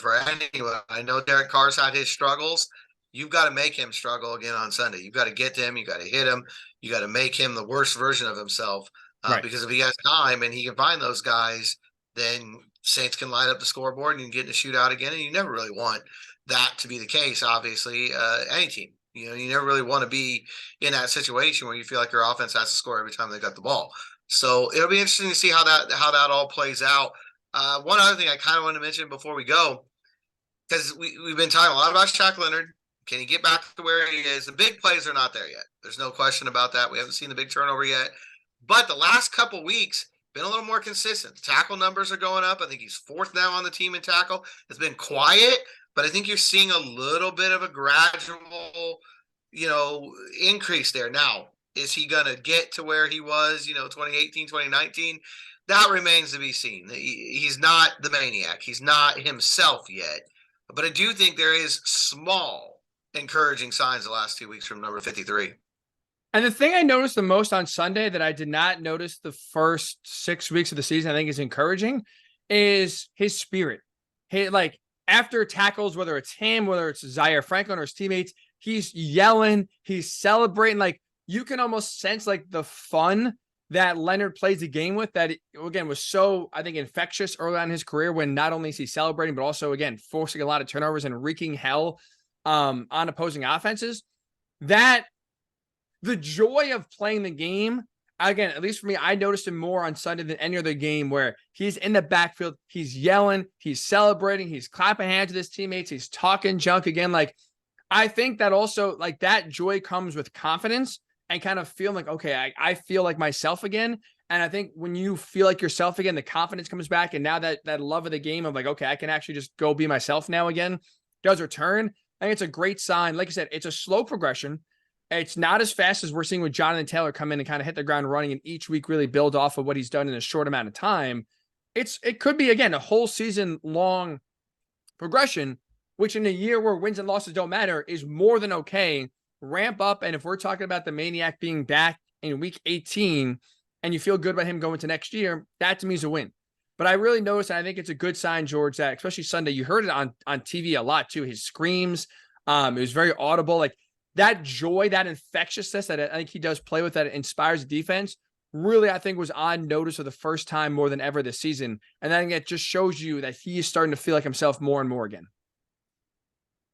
anyone. I know Derek Carr's had his struggles. You've got to make him struggle again on Sunday. You've got to get to him. You got to hit him. You got to make him the worst version of himself, right. Because if he has time and he can find those guys, then Saints can light up the scoreboard and you can get in a shootout again. And you never really want that to be the case, obviously, any team. You never really want to be in that situation where you feel like your offense has to score every time they got the ball. So it'll be interesting to see how that all plays out. One other thing I kind of want to mention before we go, because we've been talking a lot about Shaq Leonard. Can he get back to where he is? The big plays are not there yet. There's no question about that. We haven't seen the big turnover yet. But the last couple weeks, been a little more consistent. Tackle numbers are going up. I think he's 4th now on the team in tackle. It's been quiet, but I think you're seeing a little bit of a gradual, increase there. Now, is he going to get to where he was, 2018, 2019? That remains to be seen. He's not the maniac. He's not himself yet. But I do think there is small encouraging signs the last 2 weeks from number 53. And the thing I noticed the most on Sunday that I did not notice the first 6 weeks of the season, I think is encouraging, is his spirit. After tackles, whether it's him, whether it's Zaire Franklin or his teammates, he's yelling, he's celebrating. You can almost sense the fun that Leonard plays the game with, that again was so, I think, infectious early on in his career, when not only is he celebrating, but also, again, forcing a lot of turnovers and wreaking hell on opposing offenses. That the joy of playing the game, again, at least for me, I noticed him more on Sunday than any other game, where he's in the backfield, he's yelling, he's celebrating, he's clapping hands with his teammates, he's talking junk again. I think that also, that joy comes with confidence and kind of feeling okay, I feel like myself again. And I think when you feel like yourself again, the confidence comes back. And now that love of the game of okay, I can actually just go be myself now again does return. think it's a great sign. Like I said, it's a slow progression. It's not as fast as we're seeing with Jonathan Taylor come in and kind of hit the ground running and each week really build off of what he's done in a short amount of time. It could be, again, a whole season long progression, which in a year where wins and losses don't matter is more than okay. Ramp up. And if we're talking about the Maniac being back in week 18 and you feel good about him going to next year, that to me is a win. But I really noticed, and I think it's a good sign, George, that especially Sunday, you heard it on TV a lot too. His screams, it was very audible. Like that joy, that infectiousness that I think he does play with that inspires the defense. Really, I think was on notice for the first time more than ever this season. And I think it just shows you that he is starting to feel like himself more and more again.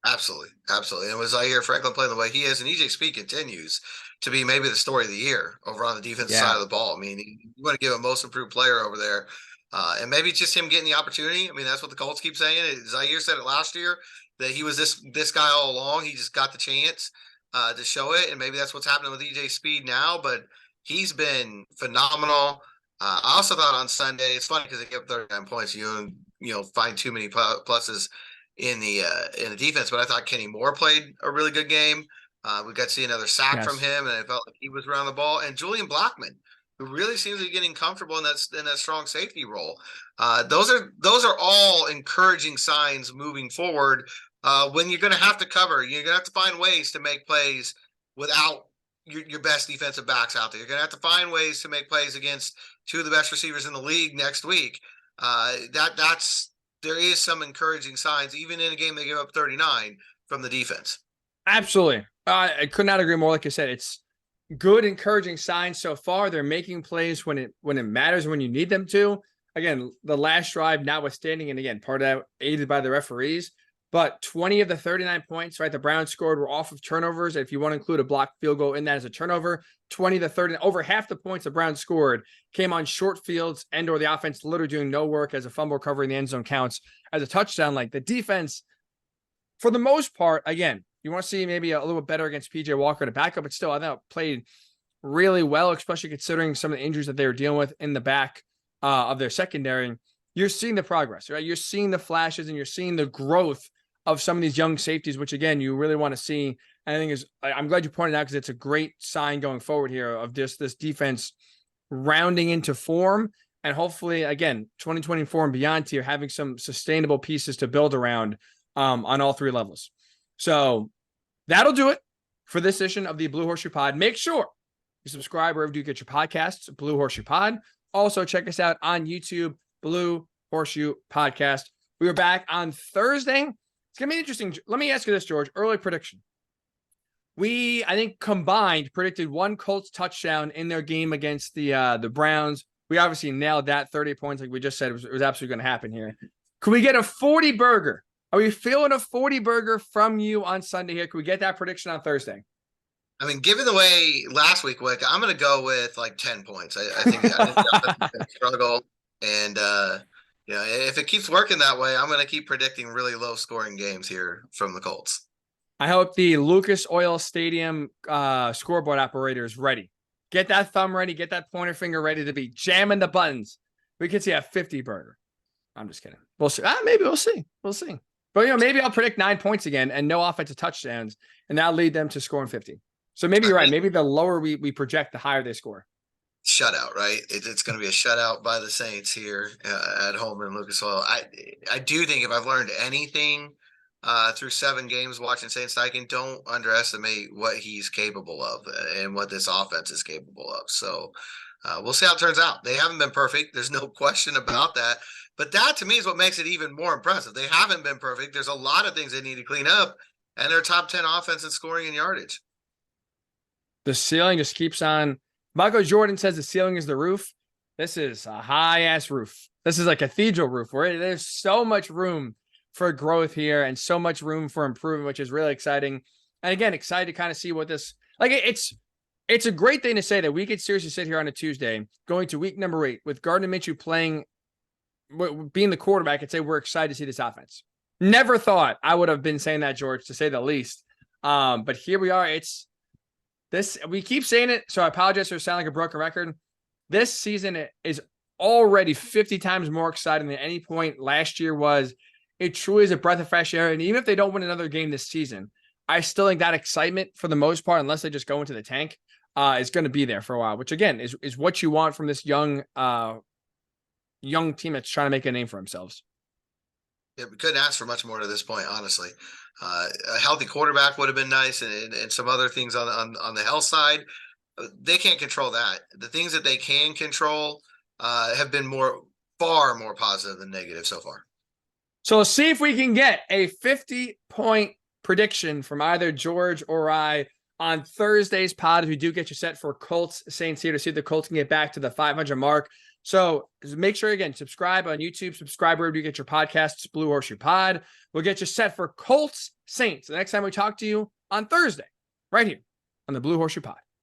Absolutely. Absolutely. And was I hear Franklin playing the way he is, and EJ Speed continues to be maybe the story of the year over on the defensive side of the ball. I mean, you want to give a most improved player over there. And maybe it's just him getting the opportunity. I mean, that's what the Colts keep saying. Zaire said it last year that he was this guy all along. He just got the chance to show it. And maybe that's what's happening with EJ Speed now. But he's been phenomenal. I also thought on Sunday, it's funny because they gave up 39 points. You find too many pluses in the defense. But I thought Kenny Moore played a really good game. We got to see another sack from him, and it felt like he was around the ball. And Julian Blackmon, who really seems to be getting comfortable in that strong safety role. Those are all encouraging signs moving forward. When you're going to have to cover, you're going to have to find ways to make plays without your best defensive backs out there. You're going to have to find ways to make plays against two of the best receivers in the league next week. There is some encouraging signs, even in a game they give up 39 from the defense. Absolutely. I could not agree more. Like I said, it's good, encouraging signs so far. They're making plays when it matters, when you need them to. Again, the last drive notwithstanding, and again, part of that aided by the referees, but 20 of the 39 points, right, the Browns scored were off of turnovers. If you want to include a blocked field goal in that as a turnover, 20 to 30, over half the points the Browns scored came on short fields and or the offense literally doing no work as a fumble recovery in the end zone counts as a touchdown. Like the defense, for the most part, again, you want to see maybe a little bit better against PJ Walker to back up, but still, I thought played really well, especially considering some of the injuries that they were dealing with in the back of their secondary. You're seeing the progress, right? You're seeing the flashes and you're seeing the growth of some of these young safeties, which again, you really want to see. And I think I'm glad you pointed out because it's a great sign going forward here of this defense rounding into form. And hopefully, again, 2024 and beyond here, having some sustainable pieces to build around on all three levels. So that'll do it for this edition of the Blue Horseshoe Pod. Make sure you subscribe wherever you get your podcasts, Blue Horseshoe Pod. Also, check us out on YouTube, Blue Horseshoe Podcast. We are back on Thursday. It's going to be interesting. Let me ask you this, George. Early prediction. We, I think, combined predicted one Colts touchdown in their game against the Browns. We obviously nailed that 30 points, like we just said. It was absolutely going to happen here. Could we get a 40 burger? Are we feeling a 40 burger from you on Sunday here? Could we get that prediction on Thursday? I mean, given the way last week went, I'm going to go with like 10 points. I think the offense is going to struggle. And, if it keeps working that way, I'm going to keep predicting really low scoring games here from the Colts. I hope the Lucas Oil Stadium scoreboard operator is ready. Get that thumb ready. Get that pointer finger ready to be jamming the buttons. We could see a 50 burger. I'm just kidding. We'll see. Maybe we'll see. We'll see. But, maybe I'll predict 9 points again and no offensive touchdowns, and that'll lead them to scoring 50. So maybe you're right. Maybe the lower we project, the higher they score. Shutout, right? It's going to be a shutout by the Saints here at home in Lucas Oil. I do think if I've learned anything through 7 games watching Saints Steichen, don't underestimate what he's capable of and what this offense is capable of. So we'll see how it turns out. They haven't been perfect. There's no question about that. But that, to me, is what makes it even more impressive. They haven't been perfect. There's a lot of things they need to clean up, and they're top 10 offense in scoring and yardage. The ceiling just keeps on. Michael Jordan says the ceiling is the roof. This is a high-ass roof. This is a cathedral roof where there's so much room for growth here and so much room for improvement, which is really exciting. And again, excited to kind of see what this – it's a great thing to say that we could seriously sit here on a Tuesday going to week number 8 with Gardner Minshew being the quarterback and say we're excited to see this offense. Never thought I would have been saying that, George, to say the least. But here we are. We keep saying it, so I apologize for sounding like a broken record. This season is already 50 times more exciting than any point last year was. it truly is a breath of fresh air. And even if they don't win another game this season, I still think that excitement for the most part, unless they just go into the tank, is going to be there for a while, which again is what you want from this young team that's trying to make a name for themselves. Yeah, we couldn't ask for much more to this point, honestly. A healthy quarterback would have been nice, and some other things on the health side. They can't control that. The things that they can control have been far more positive than negative so far. So let's see if we can get a 50-point prediction from either George or I on Thursday's pod. If we do get you set for Colts Saints here to see if the Colts can get back to the 500 mark. So make sure, again, subscribe on YouTube, subscribe wherever you get your podcasts, Blue Horseshoe Pod. We'll get you set for Colts Saints the next time we talk to you on Thursday, right here on the Blue Horseshoe Pod.